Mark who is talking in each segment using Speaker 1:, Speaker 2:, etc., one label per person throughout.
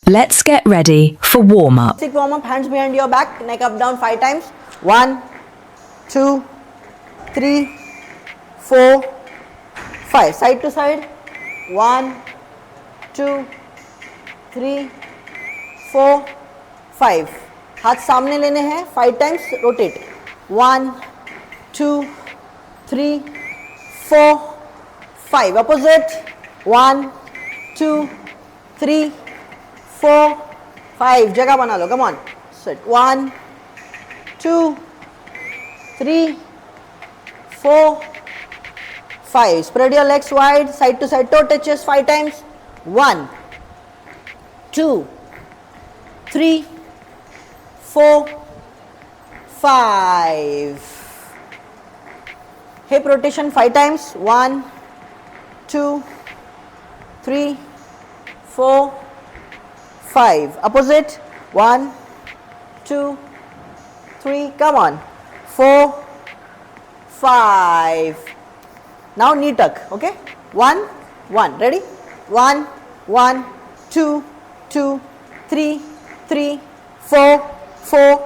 Speaker 1: Let's get ready for warm-up.
Speaker 2: Basic warm-up, hands behind your back, neck up down 5 times. 1, 2, 3, 4, 5. Side to side. 1, 2, 3, 4, 5. हाथ सामने लेने हैं 5 times. Rotate. 1, 2, 3, 4, 5. Opposite. 1, 2, 3, 4, 5. जगह बना लो. Come on. Sit. 1, 2, 3, 4, 5. Spread your legs wide, side to side, toe touches 5 times. 1, 2, 3, 4, 5. Hip rotation 5 times. 1, 2, 3, 4, 5. Opposite. 1, 2, 3. Come on. 4, 5. Now knee tuck. Okay. 1, 1. Ready? 1, 1, 2, 2, 3, 3, 4, 4,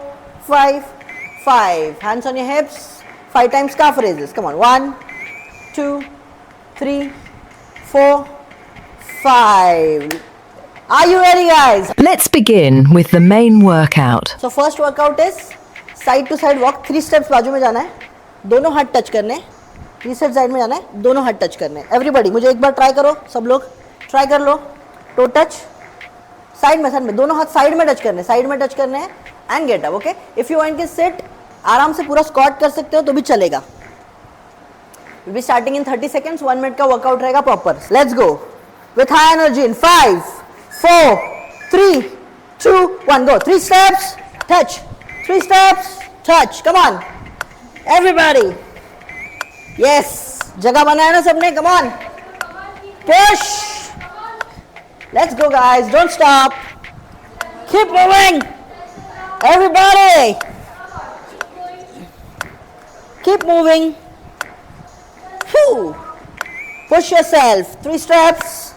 Speaker 2: 5, 5. Hands on your hips. 5 times calf raises. Come on. 1, 2, 3, 4, 5. Are you ready, guys?
Speaker 1: Let's begin with the main workout.
Speaker 2: So first workout is side to side walk. 3 steps बाजू में जाना है. दोनों हाथ touch करने. 3 steps side में जाना है. दोनों हाथ टच करने. Everybody, मुझे एक बार ट्राई करो. सब लोग ट्राई कर लो. To touch. साइड में दोनों हाथ साइड में टच करने. साइड में टच करने हैं. And get up. Okay. If you want to sit, आराम से पूरा स्क्वाट कर सकते हो तो भी चलेगा. We'll be starting in 30 seconds. 1 minute का वर्कआउट रहेगा proper. Let's go with high energy in 5, 4, 3, 2, 1. Go. 3 steps. Touch. 3 steps. Touch. Come on. Everybody. Yes. जगह बनाया ना सबने. Come on. Push. Let's go, guys. Don't stop. Keep moving. Everybody. Keep moving. Phew. Push yourself. 3 steps.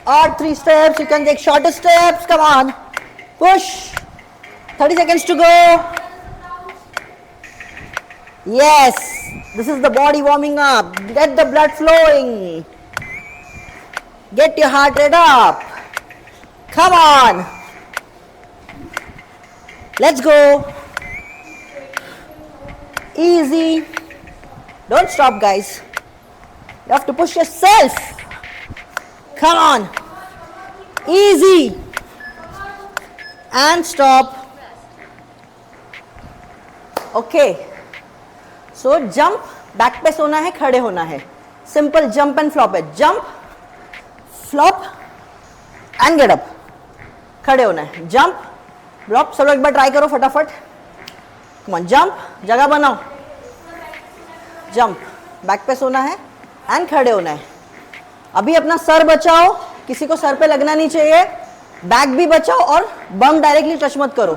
Speaker 2: Or 3 steps. You can take shorter steps. Come on. Push. 30 seconds to go. Yes. This is the body warming up. Get the blood flowing. Get your heart rate up. Come on. Let's go. Easy. Don't stop, guys. You have to push yourself. Come on. Easy. And stop. Okay. So jump. Back पे सोना है, खड़े होना है. Simple jump and flop है. Jump, flop and get up. खड़े होना है. Jump, flop. सब लोग एक बार ट्राई करो फटाफट. कम ऑन. जंप. जगह बनाओ. जंप. बैक पे सोना है एंड खड़े होना है. अभी अपना सर बचाओ. किसी को सर पे लगना नहीं चाहिए. बैक भी बचाओ और बम डायरेक्टली टच मत करो.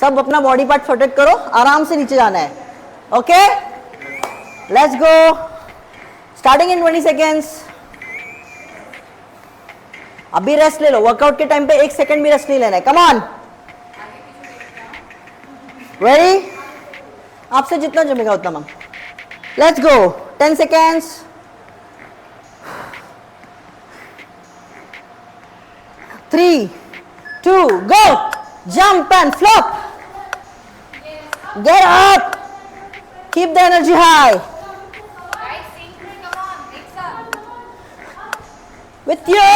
Speaker 2: सब अपना बॉडी पार्ट प्रोटेक्ट करो. आराम से नीचे जाना है. Okay. Let's go. Starting in 20 seconds. अभी रेस्ट ले लो. वर्कआउट के टाइम पे 1 सेकंड भी रेस्ट नहीं लेना है. Come on. रेडी? आपसे जितना जमेगा उतना ma'am. Let's go. 10 seconds. 3, 2, go. Jump and flop. Get up. Keep the energy high. With you.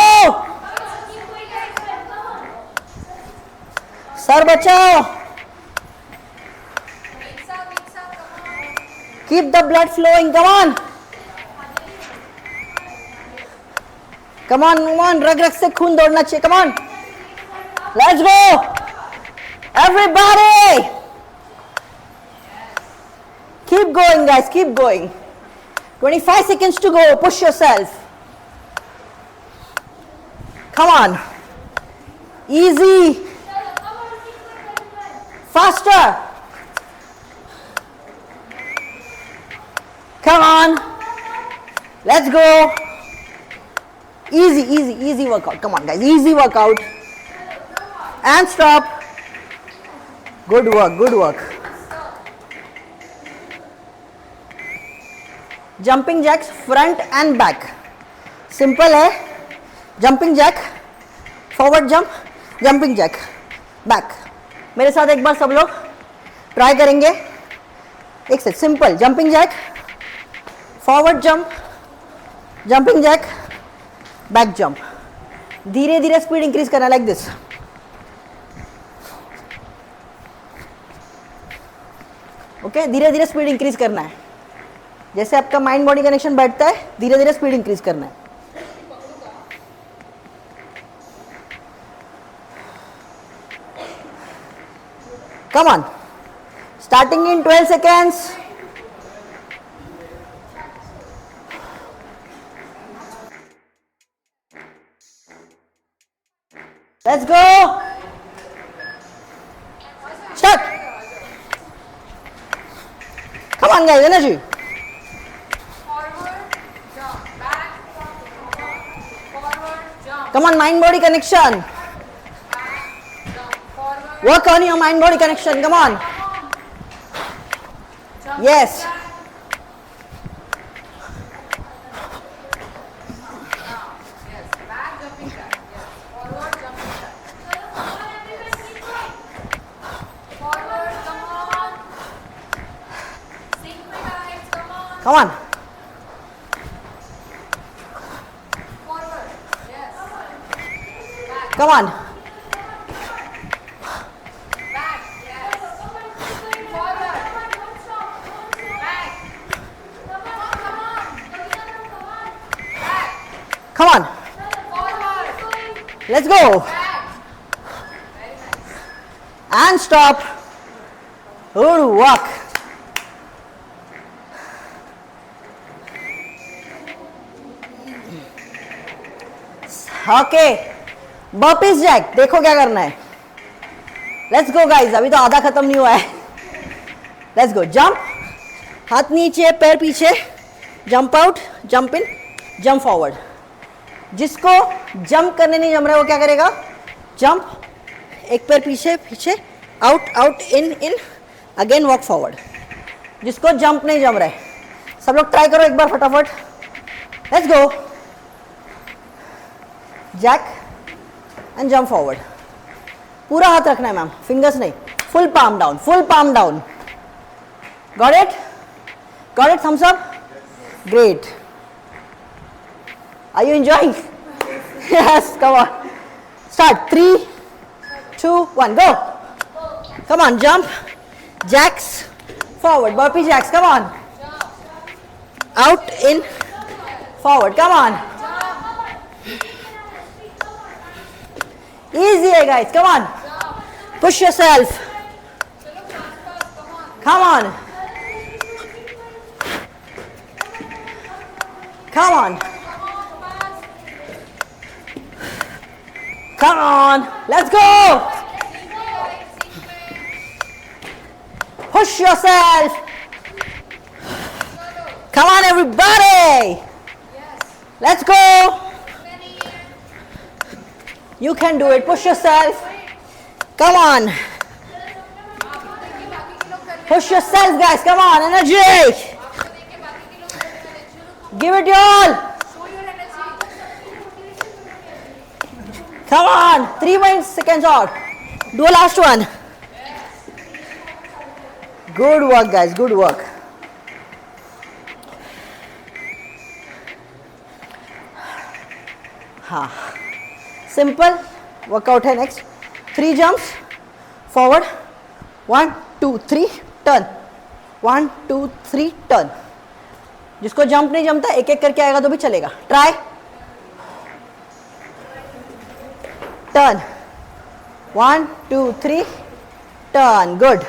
Speaker 2: Sir बचाओ. Keep the blood flowing. Come on. Come on, come on. रग रग से खून दौड़ना चाहिए. Come on. Let's go. Everybody. Keep going, guys. Keep going. 25 seconds to go. Push yourself. Come on. Easy. Faster. Come on. Let's go. Easy, easy, easy workout. Come on, guys. Easy workout. and stop. Good work, good work. Jumping jacks front and back. Simple है. Jumping jack, forward jump, jumping jack, back. मेरे साथ एक बार सब लोग try करेंगे. एक set. Simple jumping jack, forward jump, jumping jack, back jump. धीरे धीरे स्पीड इंक्रीज करना, लाइक दिस. ओके, धीरे धीरे स्पीड इंक्रीज करना है. जैसे आपका माइंड बॉडी कनेक्शन बैठता है, धीरे धीरे स्पीड इंक्रीज करना है. Come on. Starting in 12 seconds. Let's go. Start. Come on guys, energy.
Speaker 3: Forward, jump, back, forward, jump,
Speaker 2: Come on, mind body connection.
Speaker 3: back, jump, forward,
Speaker 2: Work on your mind body connection. Come on.
Speaker 3: jump,
Speaker 2: Yes.
Speaker 3: back. Yes, back, jumping back. Yes, forward, jumping back. Forward, come on. Sink my guys, come on.
Speaker 2: Come on.
Speaker 3: Forward, yes. Back,
Speaker 2: Come on.
Speaker 3: back, yes. Forward, back.
Speaker 2: Come on.
Speaker 3: Forward,
Speaker 2: Let's go.
Speaker 3: back. Very nice.
Speaker 2: And stop. Good work. Okay, burpees jack. देखो क्या करना है. Let's go guys, अभी तो आधा खत्म नहीं हुआ है. Let's go. जंप, हाथ नीचे, पैर पीछे, jump out, jump in, jump forward. जिसको जंप करने नहीं जम रहा है वो क्या करेगा? जंप, एक पैर पीछे, पीछे, आउट, आउट, इन, इन, अगेन वॉक फॉरवर्ड. जिसको जंप नहीं जम रहा है, सब लोग ट्राई करो एक बार फटाफट. Let's go. Jack and jump forward. पूरा हाथ रखना है मैम, फिंगर्स नहीं. Full palm down, full palm down. Got it? Got it? Thumbs up. Great. Are you enjoying? Yes, come on. Start. 3, 2, 1, go. Come on, jump, jacks, forward, burpee jacks. Come on. Out, in, forward. Come on. Easy, guys. Come on. Push yourself. Come on. Come on. Come on. Let's go. Push yourself. Come on, everybody. Let's go. You can do it. Push yourself. Come on. Push yourself, guys. Come on. Energy. Give it your all. Come on. 3 more seconds out. Do a last one. Good work, guys. Good work. हाँ, simple workout है. Next 3 jumps forward. 1, 2, 3 turn. 1, 2, 3 turn. जिसको jump नहीं जमता एक एक करके आएगा तो भी चलेगा. Try. Turn. 1, 2, 3 turn. Good.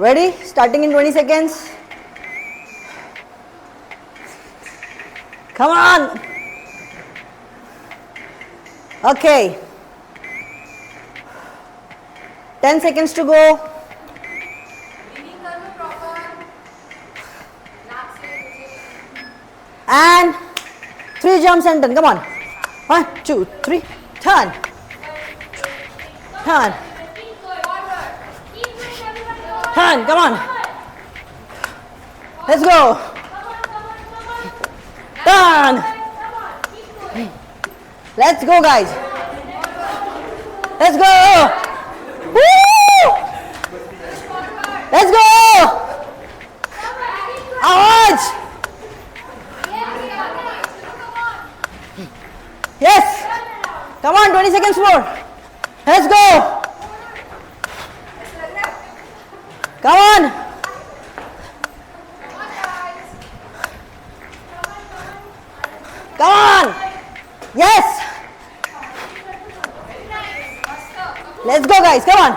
Speaker 2: Ready? Starting in 20 seconds. Come on. Okay. 10 seconds to go. And 3 jumps and turn. Come on. 1, 2, 3. Turn. Turn. Turn. Come on. Let's go. Turn. Let's go, guys. Let's go. Woo! Let's go. Awaj. Yes. Come on, 20 seconds more. Let's go. Come on. Come on. Yes. Let's go, guys. Come on.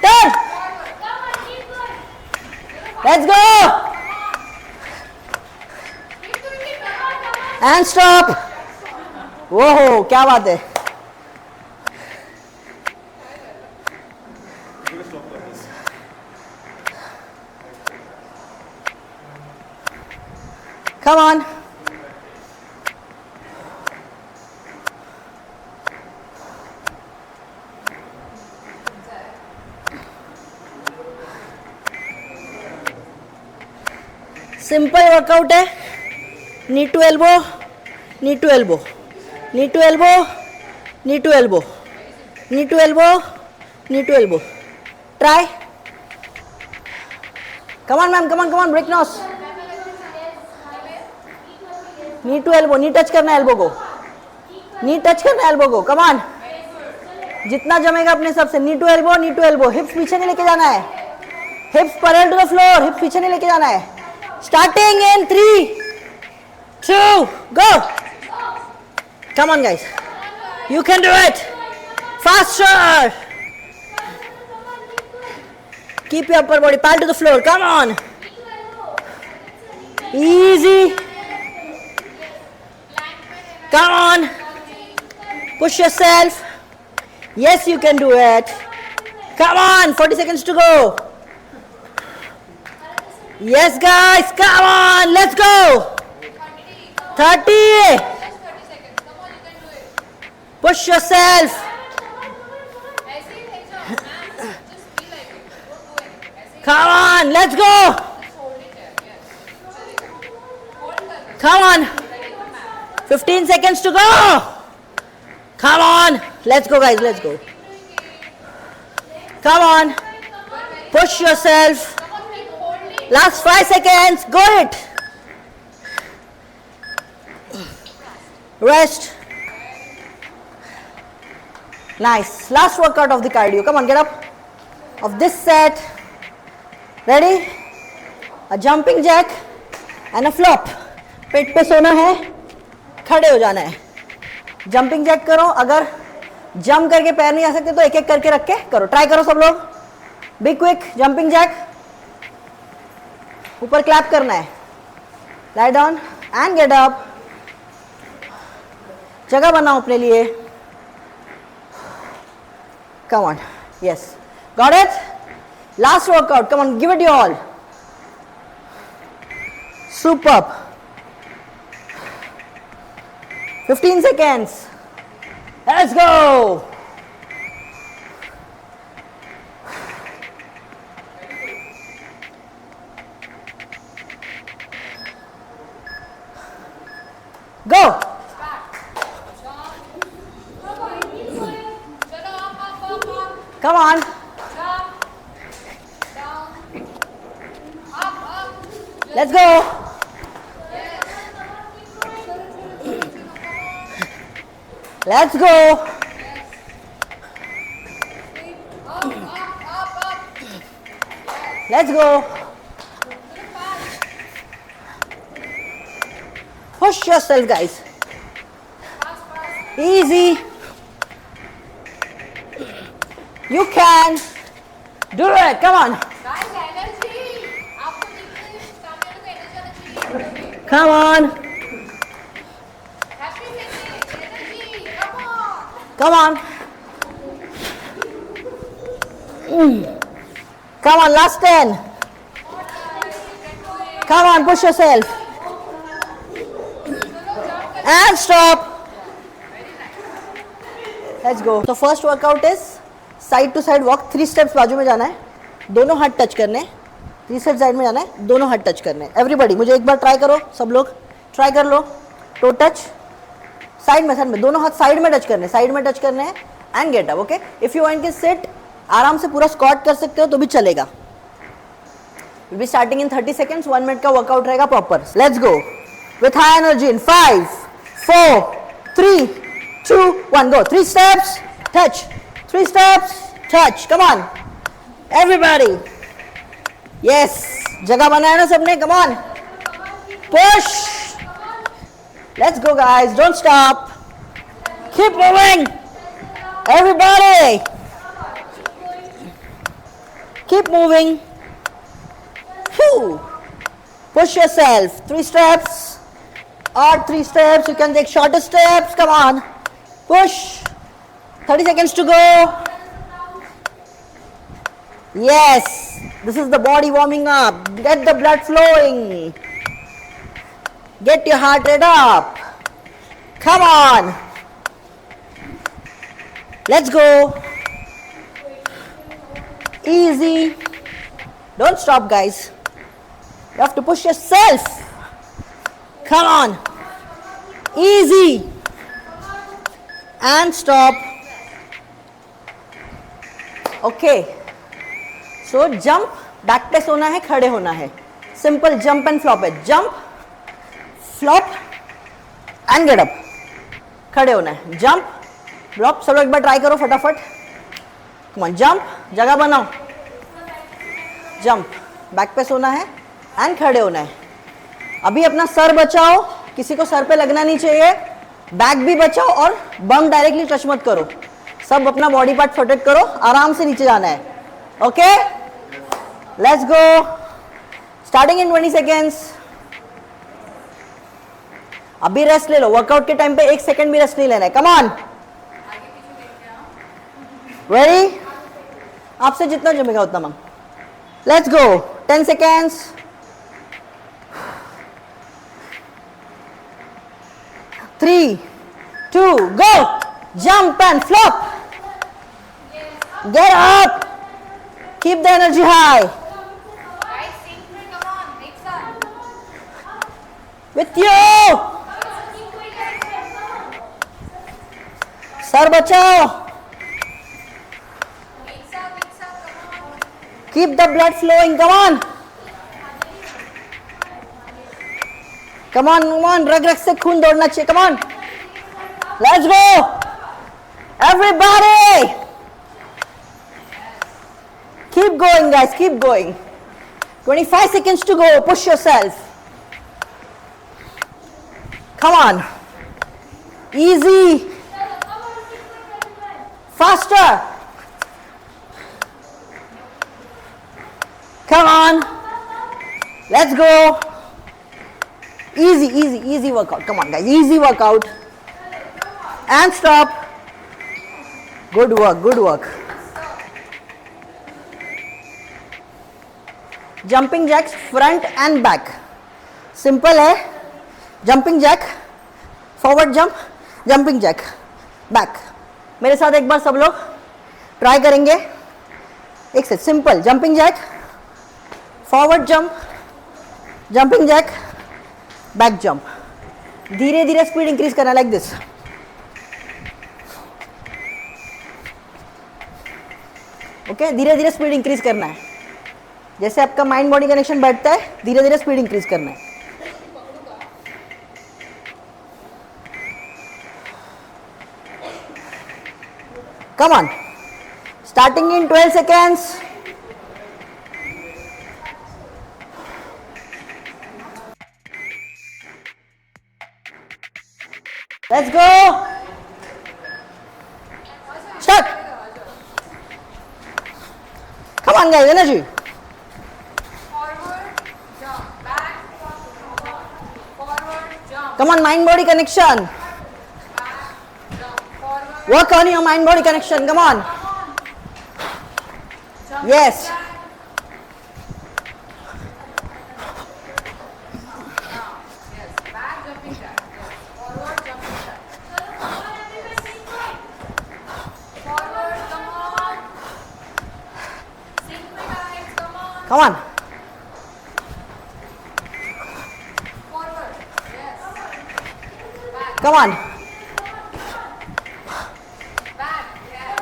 Speaker 2: Turn. Let's go. And stop. Whoa, क्या बात है. Come on. Simple workout है. Knee to elbow, knee to elbow, knee to elbow, knee to elbow, knee to elbow, knee to elbow. Try. Come on ma'am, come on, break नॉस. Knee to elbow, knee touch करना है elbow को, नी touch करना है elbow को. Come on. जितना जमेगा अपने सबसे. Knee to elbow, knee to elbow. Hips पीछे नहीं लेके जाना है. Hips parallel to the floor. Hips पीछे नहीं लेके जाना है. Starting in 3, 2, go. Come on, guys. You can do it. Faster. Keep your upper body parallel to the floor. Come on. Easy. Come on. Push yourself. Yes, you can do it. Come on. 40 seconds to go. Yes, guys, come on, let's go. 30. Push yourself. Come on, let's go. Come on. 15 seconds to go. Come on. Let's go, guys, let's go. Come on. Push yourself. Last 5 seconds. Go it. Rest. Nice. Last workout of the cardio. Come on, get up. Of this set. Ready? A jumping jack and a flop. पेट पे सोना है, खड़े हो जाना है. Jumping Jack करो. अगर jump करके पैर नहीं आ सकते तो एक एक करके रख के करो. ट्राई करो सब लोग. Be quick. Jumping jack. ऊपर क्लैप करना है. Lie down and get up. जगह बनाओ अपने लिए. Come on. Yes, got it. Last workout. Come on, give it your all. Superb. 15 seconds. Let's go. Go. Come on. Let's go. Let's go. Let's go. Push yourself, guys. Easy. You can do it. Come on. Come on. Come on. Come on, last 10. Come on, push yourself. and stop. Let's go. So first workout is side to side walk. 3 steps बाजू में जाना है, दोनों हाथ touch करने. 3 steps side में जाना है, दोनों हाथ टच करने. Everybody, मुझे एक बार ट्राई करो, सब लोग ट्राई कर लो. टो टच, साइड में दोनों हाथ साइड में टच करने हैं and get up. Okay, if you want to sit, आराम से पूरा स्क्वाट कर सकते हो तो भी चलेगा. Will be starting in 30 seconds. 1 minute का वर्कआउट रहेगा proper. Let's go with high energy in 5 4 3 2 1 go. 3 steps touch, 3 steps touch. Come on everybody. Yes, जगह बनाया ना सबने. Come on, push. Let's go guys, don't stop, keep moving everybody, keep moving. Phew. Push yourself. 3 steps or 3 steps, you can take shorter steps. Come on, push. 30 seconds to go. Yes, this is the body warming up. Get the blood flowing, get your heart rate up. Come on, let's go. Easy, don't stop guys, you have to push yourself. Come on, easy and stop. Okay, so jump, back press होना है, खड़े होना है. Simple jump and flop है. Jump, flop and get up. खड़े होना है, jump, flop. सब लोग एक बार ट्राई करो फटाफट. कम ऑन, जंप, जगह बनाओ, जंप, बैक प्रेस होना है एंड खड़े होना है. अभी अपना सर बचाओ, किसी को सर पे लगना नहीं चाहिए. बैक भी बचाओ और बम डायरेक्टली टच मत करो. सब अपना बॉडी पार्ट प्रोटेक्ट करो. आराम से नीचे जाना है. Okay, let's go. Starting in 20 seconds. अभी रेस्ट ले लो. वर्कआउट के टाइम पे 1 सेकंड भी रेस्ट नहीं लेना है. Come on, ready? आपसे जितना जमेगा उतना मांग. Let's go. 10 seconds. 3 2 go. Jump and flop. Get up. Keep the energy high.
Speaker 3: Guys, sync में, come on, mix up.
Speaker 2: With you.
Speaker 3: Keep going, guys.
Speaker 2: Sir बचाओ.
Speaker 3: Mix up, come on.
Speaker 2: Keep the blood flowing. Come on. Come on, come on. रग रग से खून दौड़ना चाहिए. Come on. Let's go. Everybody. Keep going guys, keep going. 25 seconds to go. Push yourself. Come on. Easy. Faster. Come on. Let's go. Easy, easy, easy workout. Come on guys, easy workout. And stop. Good work, good work. Jumping jacks front and back. Simple है. Jumping jack, forward jump, jumping jack, back. मेरे साथ एक बार सब लोग try करेंगे. एक से simple jumping jack, forward jump, jumping jack, back jump. धीरे धीरे स्पीड इंक्रीज करना. Like this. ओके, धीरे धीरे स्पीड इंक्रीज करना है. जैसे आपका माइंड बॉडी कनेक्शन बैठता है, धीरे धीरे स्पीड इंक्रीज करना है. Come on. Starting in 12 seconds. Let's go. Start. Come on guys, energy.
Speaker 3: Forward, jump, back, forward, jump,
Speaker 2: Come on, mind body connection.
Speaker 3: back, jump, forward,
Speaker 2: Work on your mind body connection. Come on.
Speaker 3: jump,
Speaker 2: Yes.
Speaker 3: back. Yes, back jumping jack. Yes. Forward
Speaker 2: Come on.
Speaker 3: Forward. Yes.
Speaker 2: Come on.
Speaker 3: Back. Yes.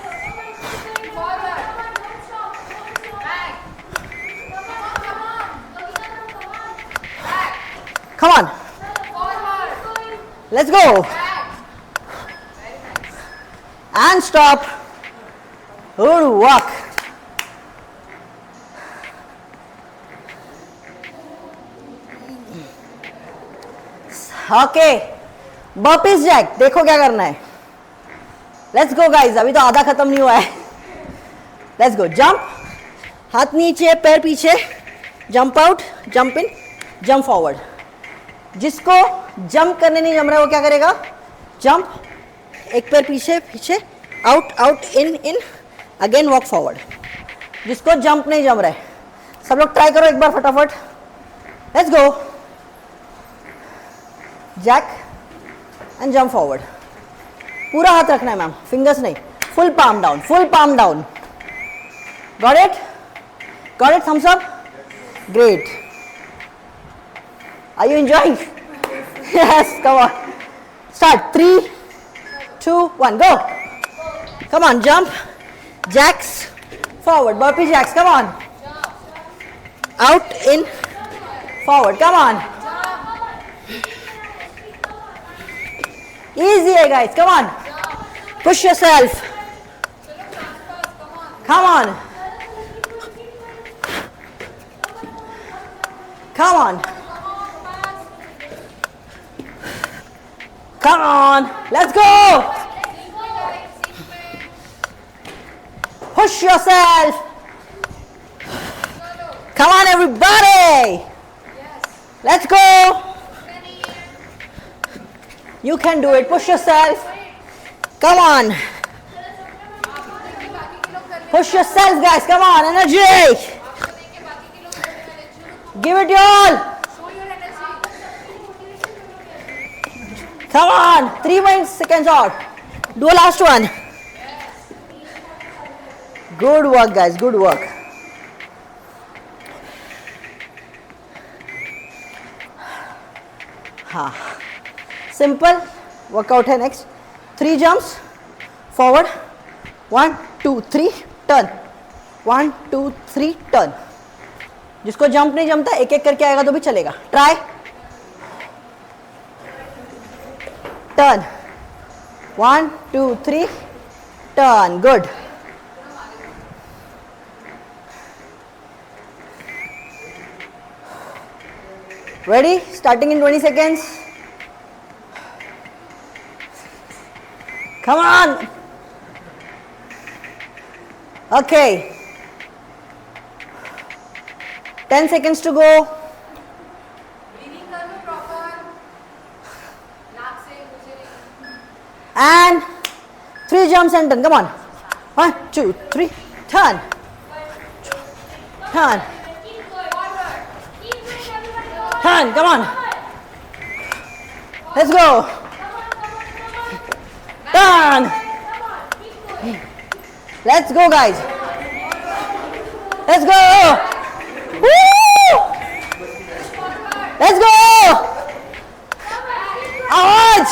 Speaker 3: Forward. Back. Back.
Speaker 2: Come on.
Speaker 3: Forward.
Speaker 2: Let's go.
Speaker 3: Back.
Speaker 2: And stop. Good work. Okay burpees jack देखो क्या करना है. Let's go guys, अभी तो आधा खत्म नहीं हुआ है. Let's go. जंप, हाथ नीचे पैर पीछे, jump out, jump in, jump forward. जिसको जंप करने नहीं जम रहा है वो क्या करेगा? जंप, एक पैर पीछे पीछे, आउट आउट, इन इन, अगेन वॉक फॉरवर्ड. जिसको जंप नहीं जम रहा है सब लोग ट्राई करो एक बार फटाफट. Let's go. Jack and jump forward. पूरा हाथ रखना है मैम, फिंगर्स नहीं. Full palm down, full palm down. Got it? Got it? Thumbs up. Great. Are you enjoying? Yes, come on. Start. 3 2 1 go. Come on. Jump, jacks, forward, burpee jacks. Come on. Out, in, forward. Come on. Easy है guys, come on. Push yourself. Come on. Come on. Come on. Let's go. Push yourself. Come on everybody. Let's go. You can do it. Push yourself. Come on. Push yourself, guys. Come on. Energy. Give it your all. Come on. 3 seconds out. Do a last one. Good work, guys. Good work. हाँ, simple workout है. Next 3 jumps forward. 1 2 3 turn. 1 2 3 turn. जिसको jump नहीं जमता एक एक करके आएगा तो भी चलेगा. Try. Turn. 1 2 3 turn. Good. Ready? Starting in 20 seconds. Come on. Okay. 10 seconds to go.
Speaker 3: Breathing कर लो proper. नाक से मुझे.
Speaker 2: And 3 jumps and turn. Come on. 1 2 3 turn. Turn. Turn. Come on. Let's go. Turn. Let's go, guys. Let's go. Woo! Let's go. Awaaz.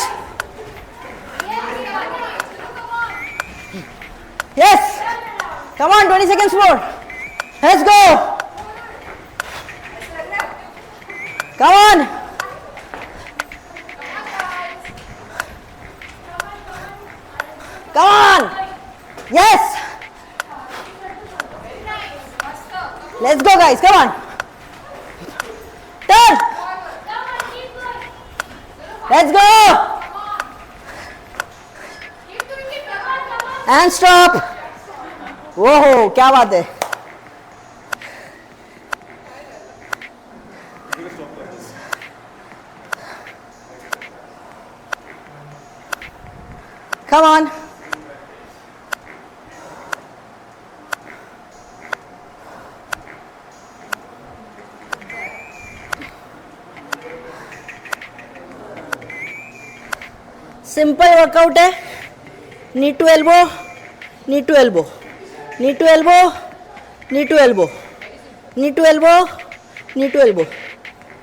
Speaker 2: Yes. Come on, 20 seconds more. Let's go. Come on. Come on. Yes. Let's go, guys. Come on. Turn. Let's go. And stop. Whoa, क्या बात है. Come on. Simple workout है. Knee to elbow, knee to elbow, knee to elbow, knee to elbow. knee to elbow, knee to elbow.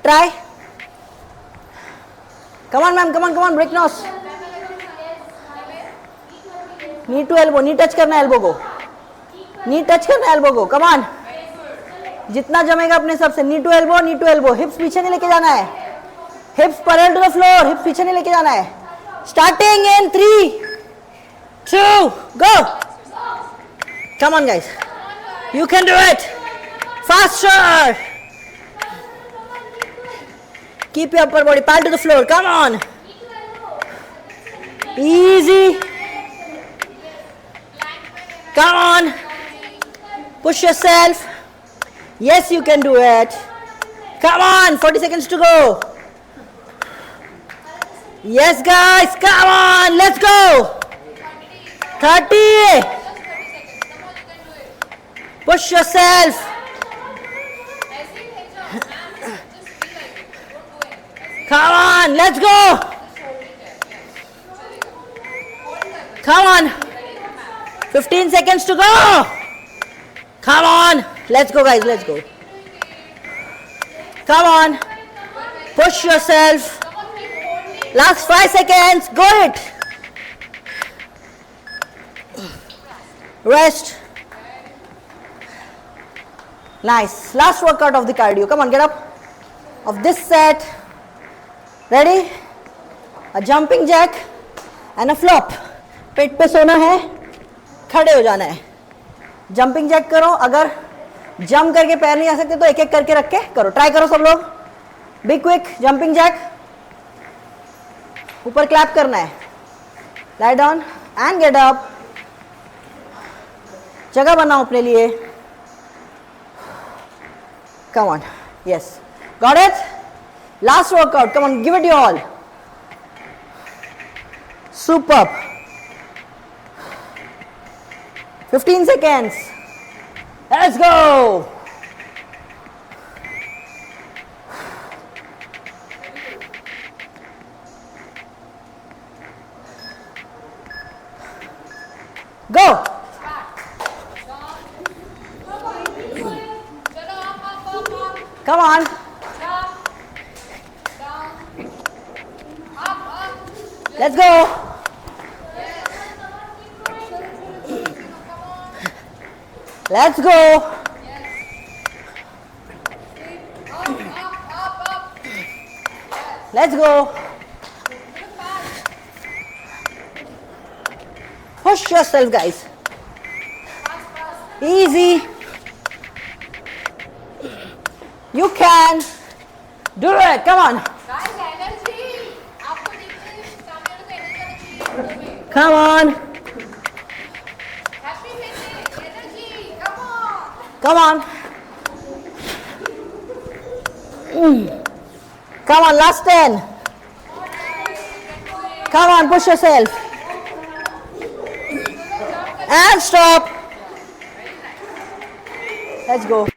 Speaker 2: Try. Come on, ma'am. Come on. Break nose. Knee to elbow. Knee touch करना elbow को. Knee touch करना elbow को. Come on. जितना जमेगा अपने सब से. Knee to elbow. Hips पीछे नहीं लेके जाना है. Hips parallel to the floor. Hips पीछे नहीं लेके जाना है. Starting in 3, 2, go. Come on, guys. You can do it. Faster. Keep your upper body parallel to the floor. Come on. Easy. Come on. Push yourself. Yes, you can do it. Come on. 40 seconds to go. Yes, guys. Come on. Let's go. 30. Push yourself. Come on, let's go. Come on. 15 seconds to go. Come on. Let's go, guys. Let's go. Come on. Push yourself. Last 5 seconds. Go it. Rest. Nice. Last workout of the cardio. Come on, get up. Of this set. Ready? A jumping jack and a flop. पेट पे सोना है, खड़े हो जाना है. Jumping Jack करो. अगर jump करके पैर नहीं आ सकते तो एक एक करके रख के करो. ट्राई करो सब लोग. Be quick. Jumping jack. ऊपर क्लैप करना है. Lie down and get up. जगह बनाओ अपने लिए. Come on. Yes. Got it? Last workout. Come on. Give it your all. Superb. 15 seconds. Let's go. Go. Come on. Let's go. Let's go. Let's go. Push yourself, guys. Easy. You can do it. Come on.
Speaker 3: Guys, energy. आपको देखिए सामने वाले को energy आना चाहिए.
Speaker 2: Come on.
Speaker 3: Happy face. Energy. Come on.
Speaker 2: Come on. Come on, last 10. Come on, push yourself. And stop. Let's go.